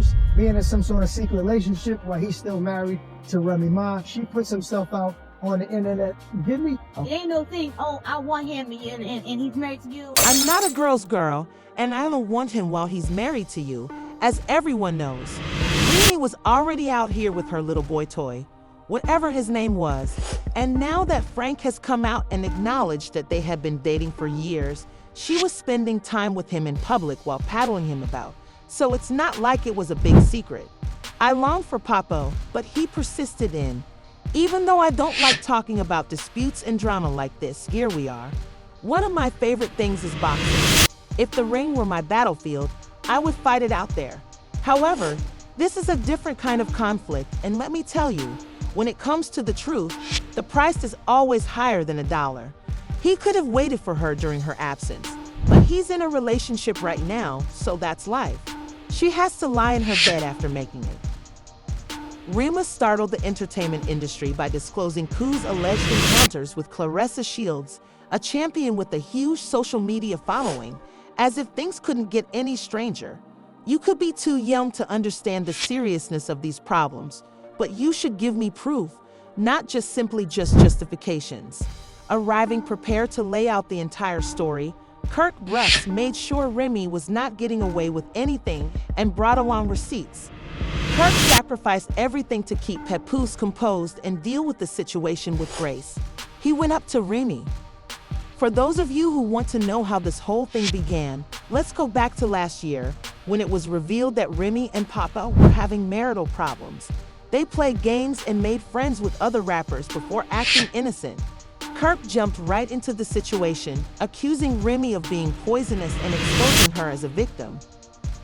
Papoose being in some sort of secret relationship while he's still married to Remy Ma. She puts himself out on the internet. Give me. It ain't no thing, oh, I want him and he's married to you. I'm not a girl's girl, and I don't want him while he's married to you, as everyone knows. Remy was already out here with her little boy toy, whatever his name was, and now that Frank has come out and acknowledged that they had been dating for years, she was spending time with him in public while paddling him about, so it's not like it was a big secret. I longed for Papo, but he persisted in, even though I don't like talking about disputes and drama like this, here we are. One of my favorite things is boxing. If the ring were my battlefield, I would fight it out there. However, this is a different kind of conflict, and let me tell you, when it comes to the truth, the price is always higher than $1. He could have waited for her during her absence, but he's in a relationship right now, so that's life. She has to lie in her bed after making it. Remy startled the entertainment industry by disclosing Koo's alleged encounters with Claressa Shields, a champion with a huge social media following, as if things couldn't get any stranger. You could be too young to understand the seriousness of these problems, but you should give me proof, not just simply justifications. Arriving prepared to lay out the entire story, Kirk Bruss made sure Remy was not getting away with anything and brought along receipts. Kirk sacrificed everything to keep Papoose composed and deal with the situation with grace. He went up to Remy. For those of you who want to know how this whole thing began, let's go back to last year, when it was revealed that Remy and Papo were having marital problems. They played games and made friends with other rappers before acting innocent. Kirk jumped right into the situation, accusing Remy of being poisonous and exposing her as a victim.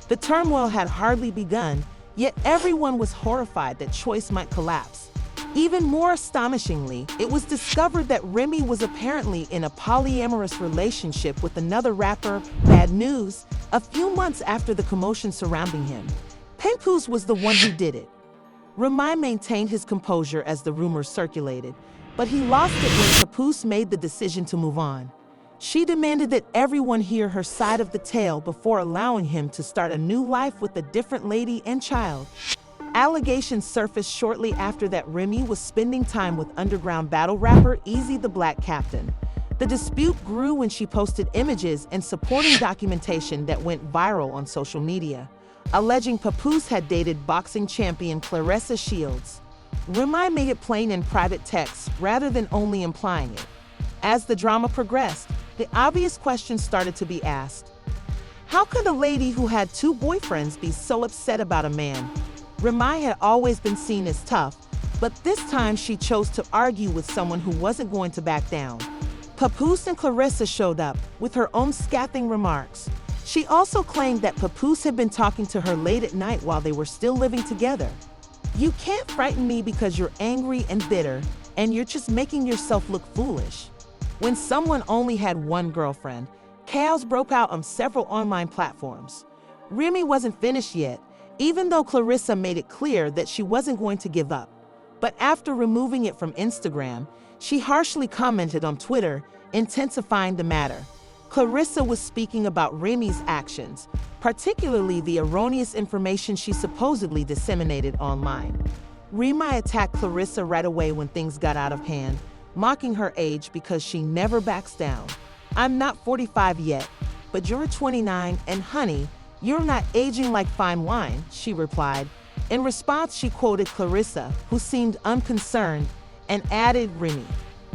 The turmoil had hardly begun, yet everyone was horrified that Choice might collapse. Even more astonishingly, it was discovered that Remy was apparently in a polyamorous relationship with another rapper, Bad News, a few months after the commotion surrounding him. Papoose was the one who did it. Remy maintained his composure as the rumors circulated, but he lost it when Papoose made the decision to move on. She demanded that everyone hear her side of the tale before allowing him to start a new life with a different lady and child. Allegations surfaced shortly after that Remy was spending time with underground battle rapper Easy the Black Captain. The dispute grew when she posted images and supporting documentation that went viral on social media, alleging Papoose had dated boxing champion Claressa Shields. Remy made it plain in private texts rather than only implying it. As the drama progressed, the obvious question started to be asked. How could a lady who had 2 boyfriends be so upset about a man? Remy had always been seen as tough, but this time she chose to argue with someone who wasn't going to back down. Papoose and Claressa showed up with her own scathing remarks. She also claimed that Papoose had been talking to her late at night while they were still living together. You can't frighten me because you're angry and bitter, and you're just making yourself look foolish. When someone only had one girlfriend, chaos broke out on several online platforms. Remy wasn't finished yet, even though Claressa made it clear that she wasn't going to give up. But after removing it from Instagram, she harshly commented on Twitter, intensifying the matter. Claressa was speaking about Remy's actions, particularly the erroneous information she supposedly disseminated online. Remy attacked Claressa right away when things got out of hand, mocking her age because she never backs down. I'm not 45 yet, but you're 29, and honey, you're not aging like fine wine, she replied. In response, she quoted Claressa, who seemed unconcerned, and added Remy.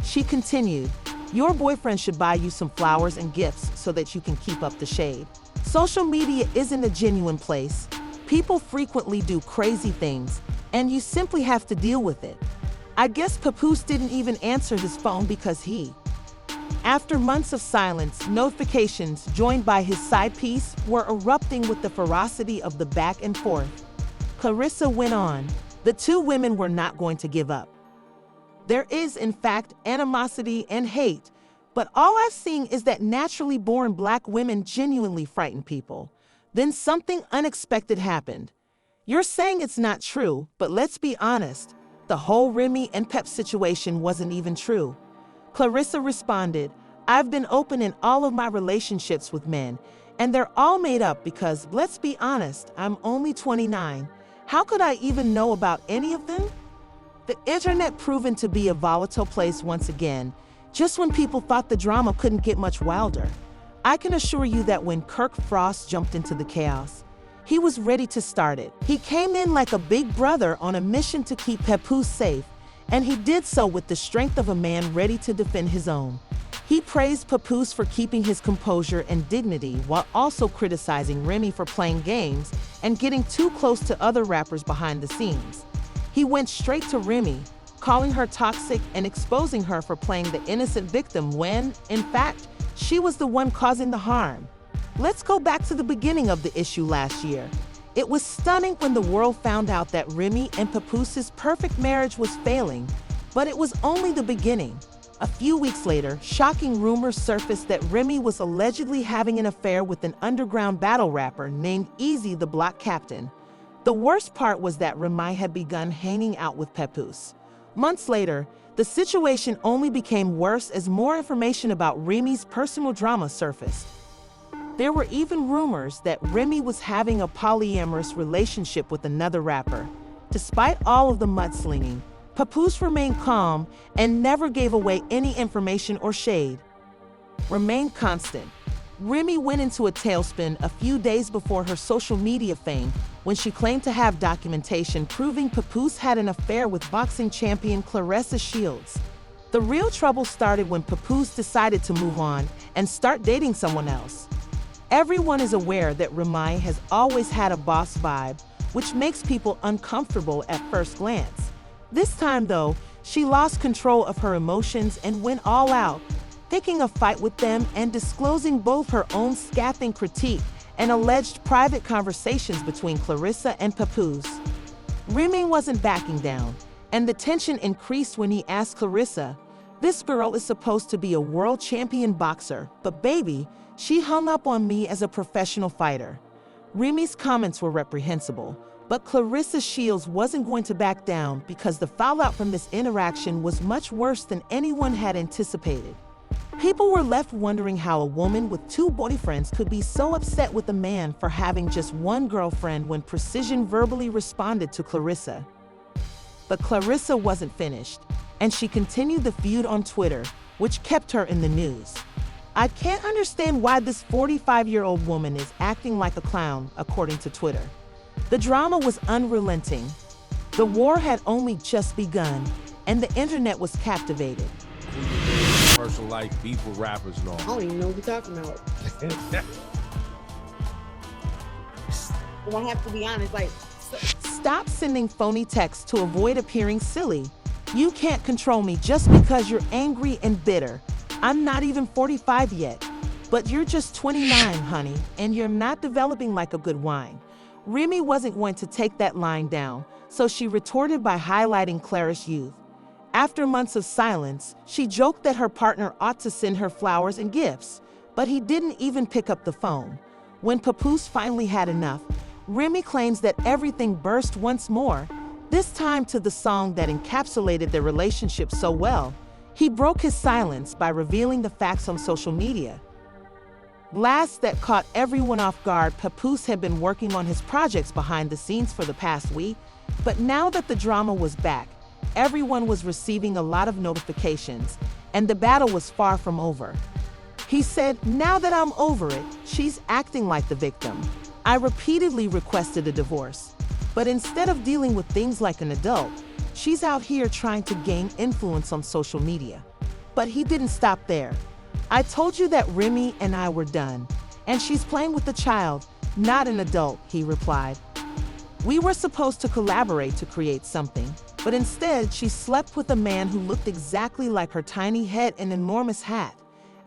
She continued, your boyfriend should buy you some flowers and gifts so that you can keep up the shade. Social media isn't a genuine place. People frequently do crazy things, and you simply have to deal with it. I guess Papoose didn't even answer his phone because After months of silence, notifications, joined by his side piece, were erupting with the ferocity of the back and forth. Claressa went on, the 2 women were not going to give up. There is, in fact, animosity and hate, but all I've seen is that naturally born Black women genuinely frighten people. Then something unexpected happened. You're saying it's not true, but let's be honest, the whole Remy and Pep situation wasn't even true. Claressa responded, I've been open in all of my relationships with men, And they're all made up because, let's be honest, I'm only 29. How could I even know about any of them? The internet proven to be a volatile place once again, just when people thought the drama couldn't get much wilder. I can assure you that when Kirk Frost jumped into the chaos, he was ready to start it. He came in like a big brother on a mission to keep Papoose safe, and he did so with the strength of a man ready to defend his own. He praised Papoose for keeping his composure and dignity while also criticizing Remy for playing games and getting too close to other rappers behind the scenes. He went straight to Remy, calling her toxic and exposing her for playing the innocent victim when, in fact, she was the one causing the harm. Let's go back to the beginning of the issue last year. It was stunning when the world found out that Remy and Papoose's perfect marriage was failing, but it was only the beginning. A few weeks later, shocking rumors surfaced that Remy was allegedly having an affair with an underground battle rapper named Easy the Block Captain. The worst part was that Remy had begun hanging out with Papoose. Months later, the situation only became worse as more information about Remy's personal drama surfaced. There were even rumors that Remy was having a polyamorous relationship with another rapper. Despite all of the mudslinging, Papoose remained calm and never gave away any information or shade. Remained constant. Remy went into a tailspin a few days before her social media fame when she claimed to have documentation proving Papoose had an affair with boxing champion Claressa Shields. The real trouble started when Papoose decided to move on and start dating someone else. Everyone is aware that Remy has always had a boss vibe, which makes people uncomfortable at first glance. This time, though, she lost control of her emotions and went all out, picking a fight with them and disclosing both her own scathing critique and alleged private conversations between Claressa and Papoose. Remy wasn't backing down, and the tension increased when he asked Claressa, "This girl is supposed to be a world champion boxer, but baby, she hung up on me as a professional fighter." Remy's comments were reprehensible, but Claressa Shields wasn't going to back down because the fallout from this interaction was much worse than anyone had anticipated. People were left wondering how a woman with two boyfriends could be so upset with a man for having just one girlfriend when Precision verbally responded to Claressa. But Claressa wasn't finished, and she continued the feud on Twitter, which kept her in the news. "I can't understand why this 45-year-old woman is acting like a clown," according to Twitter. The drama was unrelenting. The war had only just begun, and the internet was captivated. Personal life, beef with rappers and all. I don't even know what you're talking about. Well, I have to be honest, like... Stop sending phony texts to avoid appearing silly. You can't control me just because you're angry and bitter. I'm not even 45 yet, but you're just 29, honey, and you're not developing like a good wine. Remy wasn't going to take that line down, so she retorted by highlighting Clara's youth. After months of silence, she joked that her partner ought to send her flowers and gifts, but he didn't even pick up the phone. When Papoose finally had enough, Remy claims that everything burst once more, this time to the song that encapsulated their relationship so well. He broke his silence by revealing the facts on social media. Last that caught everyone off guard, Papoose had been working on his projects behind the scenes for the past week, but now that the drama was back, everyone was receiving a lot of notifications, and the battle was far from over. He said, "Now that I'm over it, she's acting like the victim. I repeatedly requested a divorce, but instead of dealing with things like an adult, she's out here trying to gain influence on social media." But he didn't stop there. "I told you that Remy and I were done, and she's playing with a child, not an adult," he replied. "We were supposed to collaborate to create something, but instead she slept with a man who looked exactly like her tiny head and enormous hat."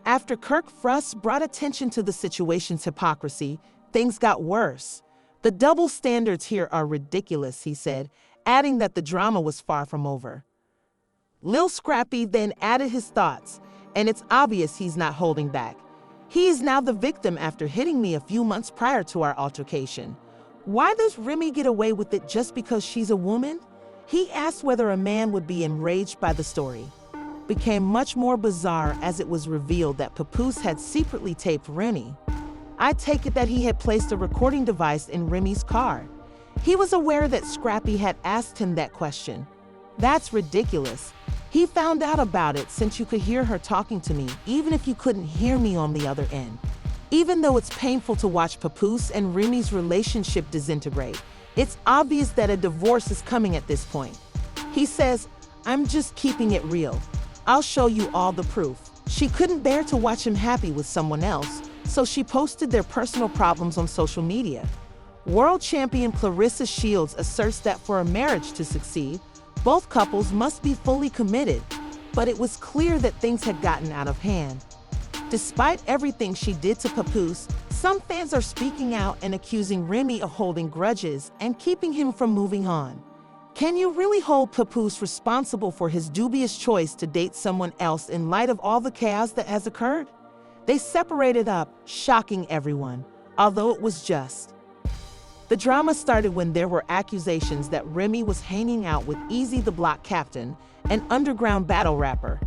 After Kirk Frost brought attention to the situation's hypocrisy, things got worse. "The double standards here are ridiculous," he said, adding that the drama was far from over. Lil Scrappy then added his thoughts, and it's obvious he's not holding back. "He is now the victim after hitting me a few months prior to our altercation. Why does Remy get away with it just because she's a woman?" He asked whether a man would be enraged by the story. Became much more bizarre as it was revealed that Papoose had secretly taped Remy. I take it that he had placed a recording device in Remy's car. He was aware that Scrappy had asked him that question. That's ridiculous. He found out about it since you could hear her talking to me, even if you couldn't hear me on the other end. Even though it's painful to watch Papoose and Remy's relationship disintegrate, it's obvious that a divorce is coming at this point. He says, "I'm just keeping it real. I'll show you all the proof." She couldn't bear to watch him happy with someone else, so she posted their personal problems on social media. World champion Clarissa Shields asserts that for a marriage to succeed, both couples must be fully committed, but it was clear that things had gotten out of hand. Despite everything she did to Papoose, some fans are speaking out and accusing Remy of holding grudges and keeping him from moving on. Can you really hold Papoose responsible for his dubious choice to date someone else in light of all the chaos that has occurred? They separated up, shocking everyone, although it was just. The drama started when there were accusations that Remy was hanging out with Easy the Block Captain, an underground battle rapper.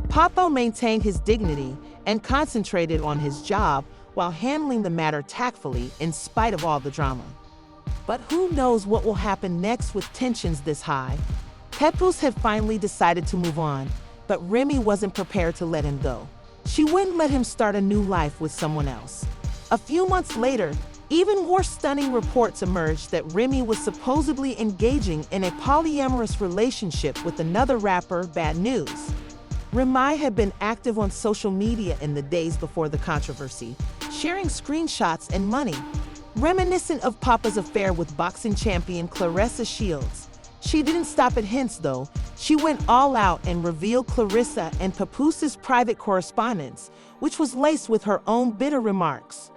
Papo maintained his dignity and concentrated on his job while handling the matter tactfully in spite of all the drama. But who knows what will happen next with tensions this high? Papoose had finally decided to move on, but Remy wasn't prepared to let him go. She wouldn't let him start a new life with someone else. A few months later, even more stunning reports emerged that Remy was supposedly engaging in a polyamorous relationship with another rapper, Bad News. Remy had been active on social media in the days before the controversy, sharing screenshots and money, reminiscent of Papa's affair with boxing champion Clarissa Shields. She didn't stop at hints, though. She went all out and revealed Clarissa and Papoose's private correspondence, which was laced with her own bitter remarks.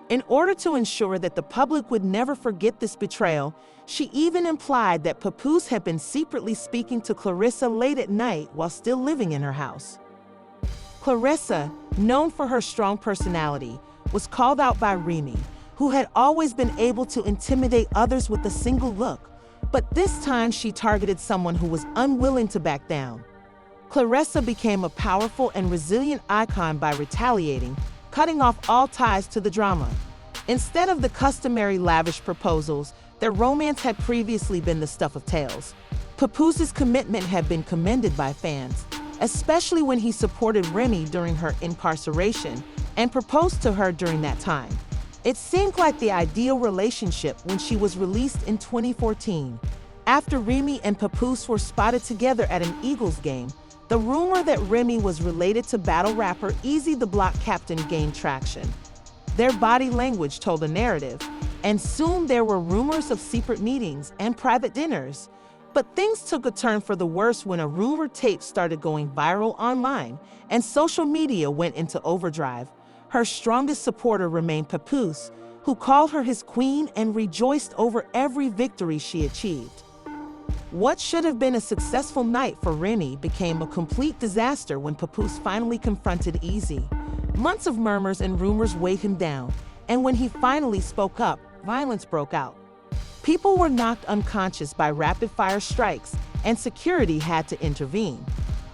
In order to ensure that the public would never forget this betrayal, she even implied that Papoose had been secretly speaking to Clarissa late at night while still living in her house. Clarissa, known for her strong personality, was called out by Remy, who had always been able to intimidate others with a single look, but this time she targeted someone who was unwilling to back down. Clarissa became a powerful and resilient icon by retaliating, cutting off all ties to the drama. Instead of the customary lavish proposals, their romance had previously been the stuff of tales. Papoose's commitment had been commended by fans, especially when he supported Remy during her incarceration and proposed to her during that time. It seemed like the ideal relationship when she was released in 2014. After Remy and Papoose were spotted together at an Eagles game, the rumor that Remy was related to battle rapper Easy the Block Captain gained traction. Their body language told a narrative, and soon there were rumors of secret meetings and private dinners. But things took a turn for the worse when a rumored tape started going viral online and social media went into overdrive. Her strongest supporter remained Papoose, who called her his queen and rejoiced over every victory she achieved. What should have been a successful night for Remy became a complete disaster when Papoose finally confronted Easy. Months of murmurs and rumors weighed him down, and when he finally spoke up, violence broke out. People were knocked unconscious by rapid-fire strikes, and security had to intervene.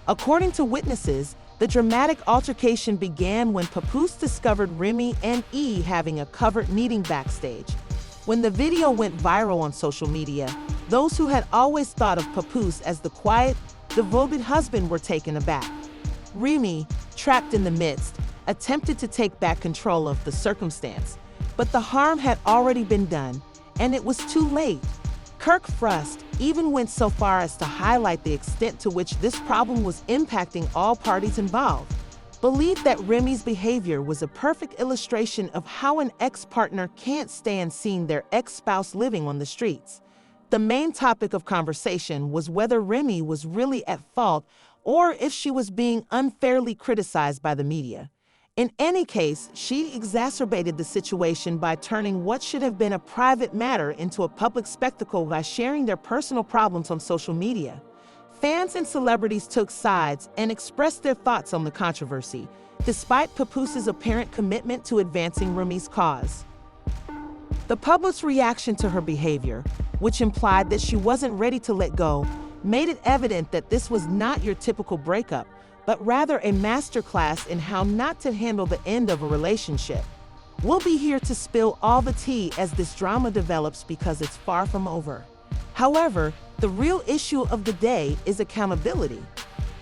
According to witnesses, the dramatic altercation began when Papoose discovered Remy and E having a covered meeting backstage. When the video went viral on social media, those who had always thought of Papoose as the quiet, devoted husband were taken aback. Remy, trapped in the midst, attempted to take back control of the circumstance, but the harm had already been done, and it was too late. Kirk Frost even went so far as to highlight the extent to which this problem was impacting all parties involved. Believed that Remy's behavior was a perfect illustration of how an ex-partner can't stand seeing their ex-spouse living on the streets. The main topic of conversation was whether Remy was really at fault or if she was being unfairly criticized by the media. In any case, she exacerbated the situation by turning what should have been a private matter into a public spectacle by sharing their personal problems on social media. Fans and celebrities took sides and expressed their thoughts on the controversy, despite Papoose's apparent commitment to advancing Remy's cause. The public's reaction to her behavior, which implied that she wasn't ready to let go, made it evident that this was not your typical breakup, but rather a masterclass in how not to handle the end of a relationship. We'll be here to spill all the tea as this drama develops because it's far from over. However, the real issue of the day is accountability.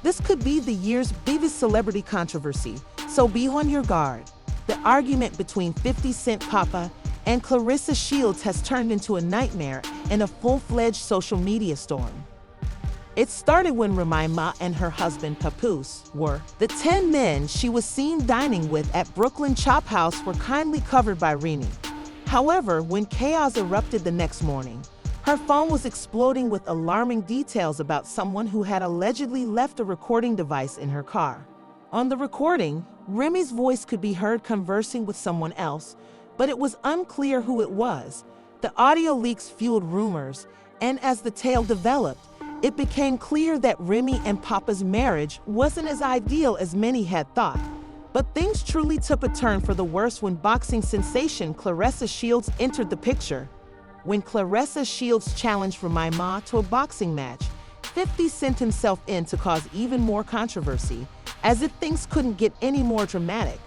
This could be the year's biggest celebrity controversy, so be on your guard. The argument between 50 Cent Papa and Clarissa Shields has turned into a nightmare and a full-fledged social media storm. It started when Remy and her husband Papoose were the 10 men she was seen dining with at Brooklyn Chop House were kindly covered by Remy. However, when chaos erupted the next morning, her phone was exploding with alarming details about someone who had allegedly left a recording device in her car. On the recording, Remy's voice could be heard conversing with someone else, but it was unclear who it was. The audio leaks fueled rumors, and as the tale developed, it became clear that Remy and Papa's marriage wasn't as ideal as many had thought. But things truly took a turn for the worse when boxing sensation Clarissa Shields entered the picture. When Clarissa Shields challenged Remy Ma to a boxing match, 50 sent himself in to cause even more controversy, as if things couldn't get any more dramatic.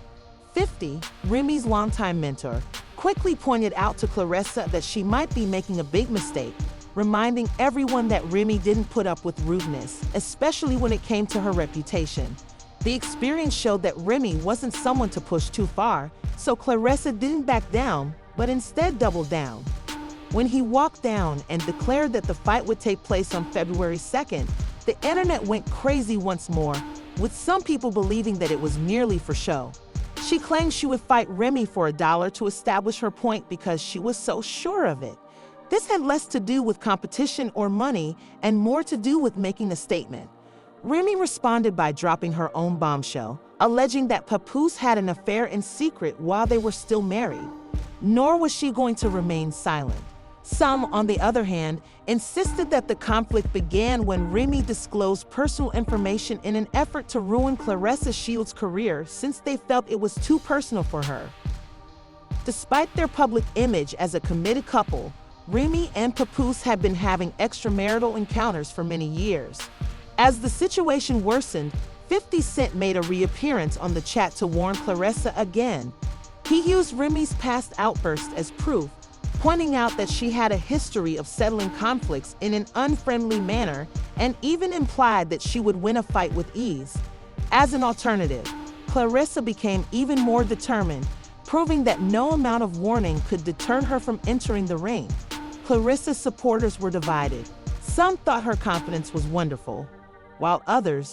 50, Remy's longtime mentor, quickly pointed out to Clarissa that she might be making a big mistake, reminding everyone that Remy didn't put up with rudeness, especially when it came to her reputation. The experience showed that Remy wasn't someone to push too far, so Clarissa didn't back down, but instead doubled down. When he walked down and declared that the fight would take place on February 2nd, the internet went crazy once more, with some people believing that it was merely for show. She claimed she would fight Remy for $1 to establish her point because she was so sure of it. This had less to do with competition or money and more to do with making a statement. Remy responded by dropping her own bombshell, alleging that Papoose had an affair in secret while they were still married. Nor was she going to remain silent. Some, on the other hand, insisted that the conflict began when Remy disclosed personal information in an effort to ruin Clarissa Shields' career since they felt it was too personal for her. Despite their public image as a committed couple, Remy and Papoose had been having extramarital encounters for many years. As the situation worsened, 50 Cent made a reappearance on the chat to warn Clarissa again. He used Remy's past outburst as proof, pointing out that she had a history of settling conflicts in an unfriendly manner and even implied that she would win a fight with ease. As an alternative, Clarissa became even more determined, proving that no amount of warning could deter her from entering the ring. Clarissa's supporters were divided. Some thought her confidence was wonderful, while others,